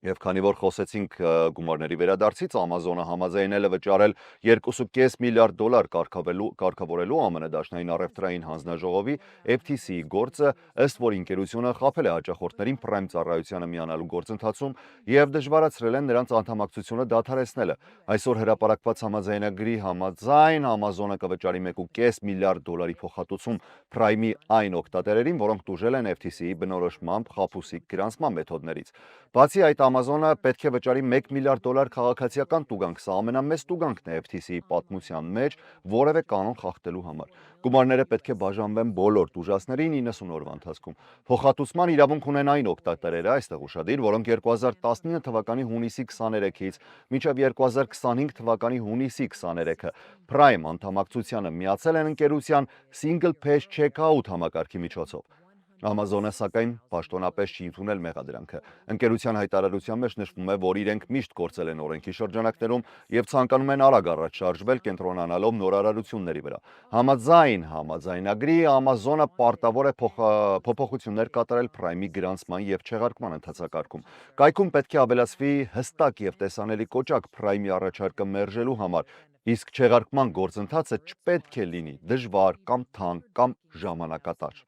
Եվ քանի որ խոսեցինք գումարների վերադարձից, Amazon-ը համաձայնել է վճարել 2.5 միլիարդ դոլար կարգավորելու ԱՄՆ Դաշնային առևտրային հանձնաժողովի FTC-ի գործը, ըստ որի ընկերությունը խաբել է հաճախորդներին Prime ծառայությանը միանալու գործընթացում եւ դժվարացրել են նրանց անդամակցությունը դադարեցնելը։ Այսօր հրապարակված համաձայնագրի համաձայն Amazon-ը կվճարի 1.5 միլիարդ դոլարի փոխհատուցում Prime-ի այն օգտատերերին, որոնք տուժել են FTC-ի բնորոշմամբ խաբուսիկ գրանցման մեթոդներից։ Բացի այդ, Amazon-ը պետք է վճարի 1 միլիարդ դոլար քաղաքացիական տուգանք, սա ամենամեծ տուգանքն է FTC-ի պատմության մեջ որևէ կանոն խախտելու համար։ Գումարները պետք է բաժանվեն բոլոր տուժածներին 90 օրվա ընթացքում։ Փոխհատուցման իրավունք ունեն այն օգտատերերը, այստեղ ուշադիր, որոնք 2019 թվականի հունիսի 23-ից մինչև 2025 թվականի հունիսի 23-ը Prime անդամակցությանը միացել են ընկերության Single Page Checkout համակարգի միջոցով։ Amazon-ը, սակայն, պաշտոնապես չի ընդունել մեղադրանքը։ Ընկերության հայտարարության մեջ նշվում է, որ իրենք միշտ գործել են օրենքի շրջանակներում եւ ցանկանում են արագ առաջ շարժվել կենտրոնանալով նորարարությունների վրա։ Համաձայն համաձայնագրի Amazon-ը պարտավոր է փոփոխություններ կատարել Prime-ի գրանցման եւ չեղարկման ընթացակարգում։ Կայքում պետք է ավելացվի հստակ եւ տեսանելի կոճակ Prime-ի առաջարկը մերժելու համար, իսկ չեղարկման գործընթացը չպետք է լինի դժվար կամ թանկ կամ ժամանակատար։